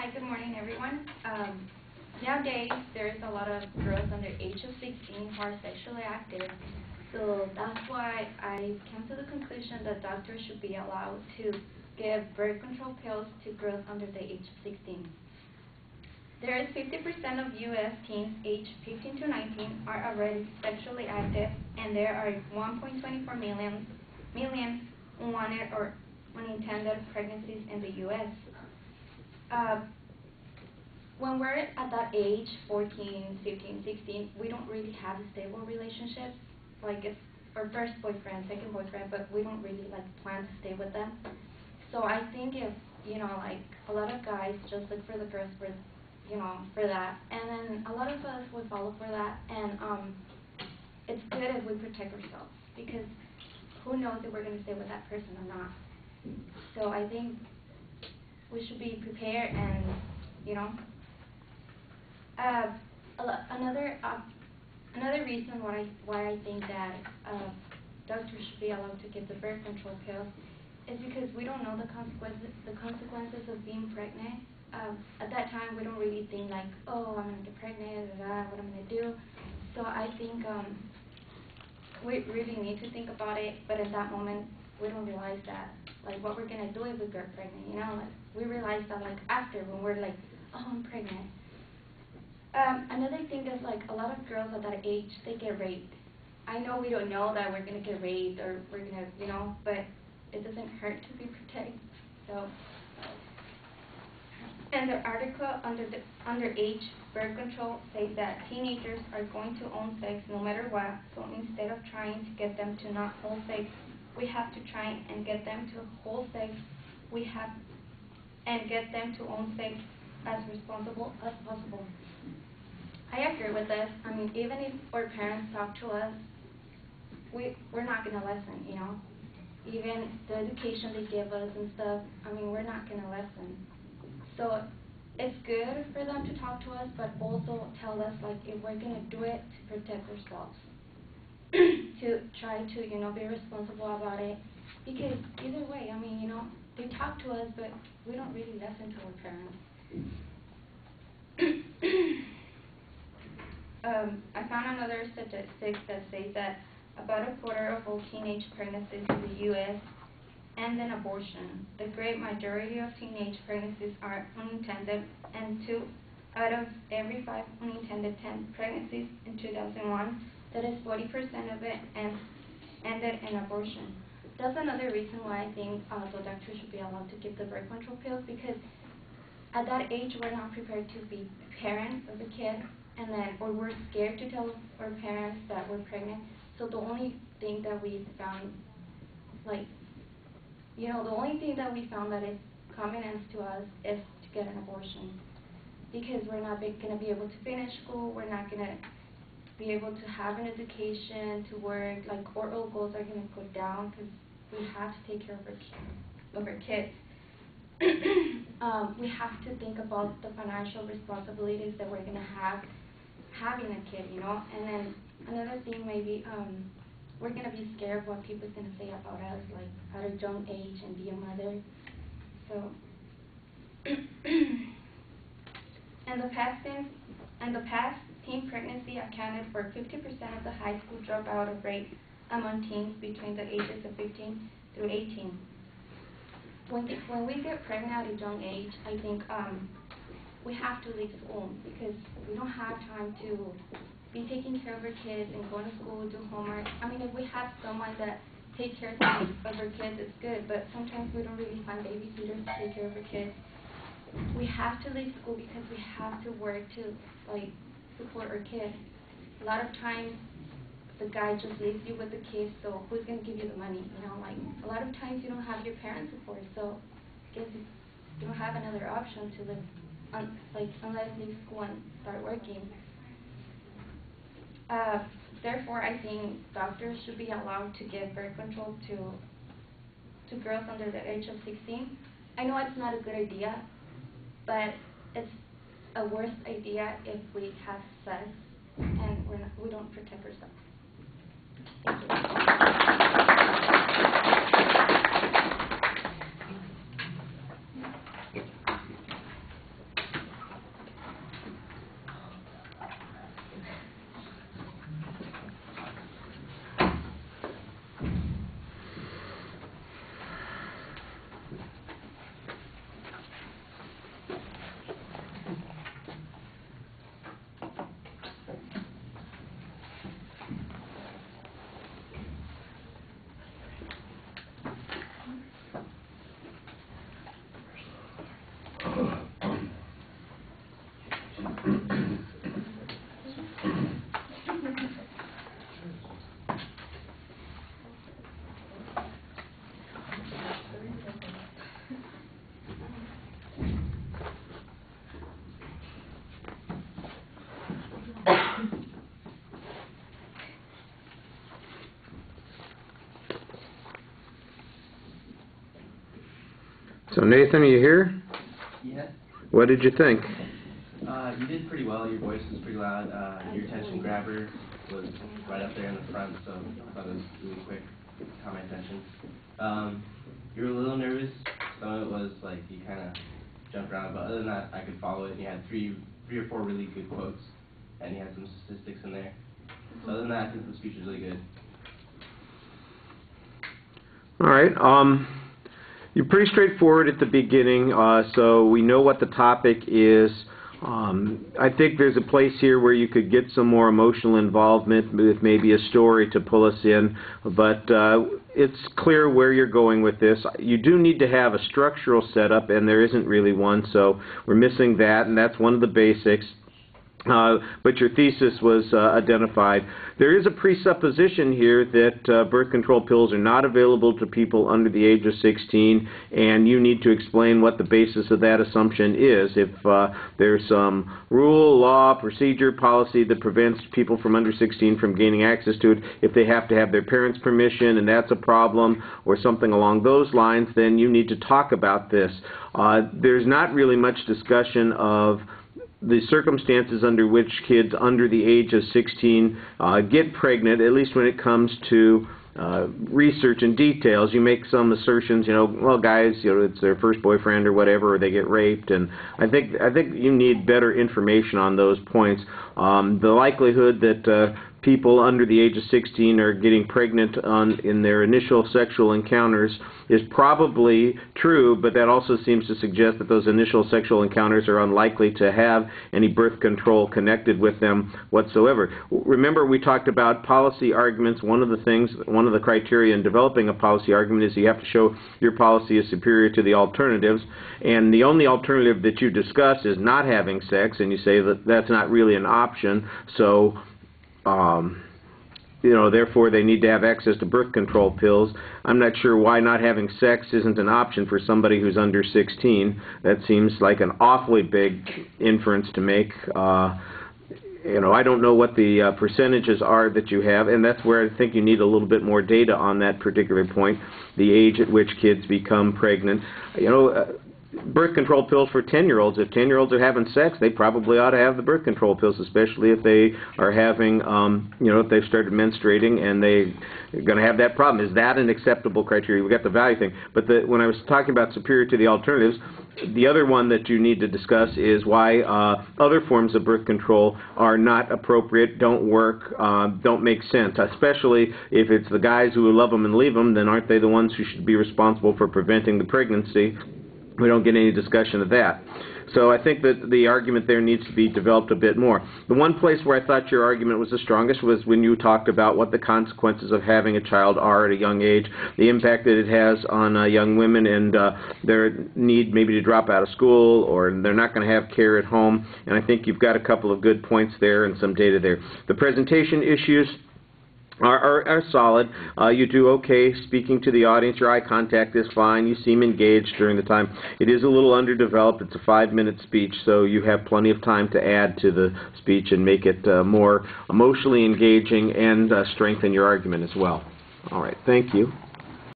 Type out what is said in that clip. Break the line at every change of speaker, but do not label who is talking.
Hi, good morning, everyone. Nowadays, there's a lot of girls under the age of 16 who are sexually active. So that's why I came to the conclusion that doctors should be allowed to give birth control pills to girls under the age of 16. There is 50% of U.S. teens aged 15 to 19 are already sexually active, and there are 1.24 million unwanted or unintended pregnancies in the U.S. When we're at that age, 14, 15, 16, we don't really have a stable relationship. Like it's our first boyfriend, second boyfriend, but we don't really like plan to stay with them. So I think if, like a lot of guys just look for the girls for, for that. And then a lot of us would follow for that. And it's good if we protect ourselves because who knows if we're going to stay with that person or not. So I think we should be prepared and, another reason why I think that doctors should be allowed to give the birth control pills is because we don't know the consequences of being pregnant. At that time, we don't really think like, oh, I'm going to get pregnant, what I'm going to do. So I think we really need to think about it, but at that moment, we don't realize that, like, what we're going to do if we get pregnant, like, we realize that, like, after, when we're like, oh, I'm pregnant. Another thing is, like, a lot of girls at that age, they get raped. I know we don't know that we're going to get raped or we're going to, but it doesn't hurt to be protected. So, and the article underage birth control says that teenagers are going to own sex no matter what, so instead of trying to get them to not hold sex, we have to try and get them to hold sex. And get them to own sex as responsible as possible. I agree with this. I mean, even if our parents talk to us, we're not going to listen, Even the education they give us and stuff, I mean, we're not going to listen. So it's good for them to talk to us, but also tell us, like, if we're going to do it to protect ourselves. To try to, be responsible about it. Because either way, I mean, they talk to us, but we don't really listen to our parents. I found another statistic that says that about a quarter of all teenage pregnancies in the U.S. end in abortion. The great majority of teenage pregnancies are unintended, and 2 out of every 5 unintended pregnancies in 2001, that is 40% of it, ended in abortion. That's another reason why I think the doctors should be allowed to give the birth control pills, because at that age we're not prepared to be parents of a kid, or we're scared to tell our parents that we're pregnant. So the only thing that we found, the only thing that we found that is common sense to us is to get an abortion, because we're not going to be able to finish school, we're not going to be able to have an education, to work, like our old goals are going to put down because we have to take care of our kids. We have to think about the financial responsibilities that we're going to have having a kid, and then another thing maybe we're going to be scared of what people's going to say about us, like at a young age and be a mother. So, in the past, teen pregnancy accounted for 50% of the high school dropout rate among teens between the ages of 15 through 18. When we get pregnant at a young age, I think we have to leave school because we don't have time to be taking care of our kids and going to school, do homework. I mean, if we have someone that takes care of our kids, it's good, but sometimes we don't really find babysitters to take care of our kids. We have to leave school because we have to work to, support our kids. A lot of times, the guy just leaves you with the kids, so who's going to give you the money? A lot of times you don't have your parents' support, so I guess you don't have another option to live, unless leave school and start working. Therefore, I think doctors should be allowed to give birth control to girls under the age of 16. I know it's not a good idea, but it's a worse idea if we have sex and we don't protect ourselves. Thank you.
Nathan, are you here?
Yeah.
What did you think?
You did pretty well. Your voice was pretty loud. Your attention grabber was right up there in the front, so I thought it was really quick. Caught my attention. You were a little nervous. Some of it was like you kind of jumped around, but other than that, I could follow it. And you had three or four really good quotes, and you had some statistics in there. So other than that, I think the speech was really good.
All right. You're pretty straightforward at the beginning, so we know what the topic is. I think there's a place here where you could get some more emotional involvement with maybe a story to pull us in, but it's clear where you're going with this. You do need to have a structural setup, and there isn't really one, so we're missing that, and that's one of the basics. But your thesis was identified. There is a presupposition here that birth control pills are not available to people under the age of 16, and you need to explain what the basis of that assumption is. If there's some rule, law, procedure, policy that prevents people from under 16 from gaining access to it, if they have to have their parents' permission and that's a problem, or something along those lines, then you need to talk about this. There's not really much discussion of the circumstances under which kids under the age of 16 get pregnant, at least when it comes to research and details. You make some assertions, well, guys, it's their first boyfriend or whatever, or they get raped, and I think you need better information on those points. The likelihood that people under the age of 16 are getting pregnant in their initial sexual encounters is probably true, but that also seems to suggest that those initial sexual encounters are unlikely to have any birth control connected with them whatsoever. Remember, we talked about policy arguments. One of the criteria in developing a policy argument is you have to show your policy is superior to the alternatives, and the only alternative that you discuss is not having sex, and you say that that's not really an option, so therefore they need to have access to birth control pills. I'm not sure why not having sex isn't an option for somebody who's under 16. That seems like an awfully big inference to make. I don't know what the percentages are that you have, and that's where I think you need a little bit more data on that particular point, the age at which kids become pregnant. Birth control pills for 10-year-olds. If 10-year-olds are having sex, they probably ought to have the birth control pills, especially if they are having, if they've started menstruating and they're going to have that problem. Is that an acceptable criteria? We got the value thing. But when I was talking about superior to the alternatives, the other one that you need to discuss is why other forms of birth control are not appropriate, don't work, don't make sense, especially if it's the guys who love them and leave them, then aren't they the ones who should be responsible for preventing the pregnancy? We don't get any discussion of that. So I think that the argument there needs to be developed a bit more. The one place where I thought your argument was the strongest was when you talked about what the consequences of having a child are at a young age, the impact that it has on young women and their need maybe to drop out of school, or they're not going to have care at home. And I think you've got a couple of good points there and some data there. The presentation issues are solid. You do okay speaking to the audience. Your eye contact is fine. You seem engaged during the time. It is a little underdeveloped. It's a 5-minute speech, so you have plenty of time to add to the speech and make it more emotionally engaging and strengthen your argument as well. All right. Thank you.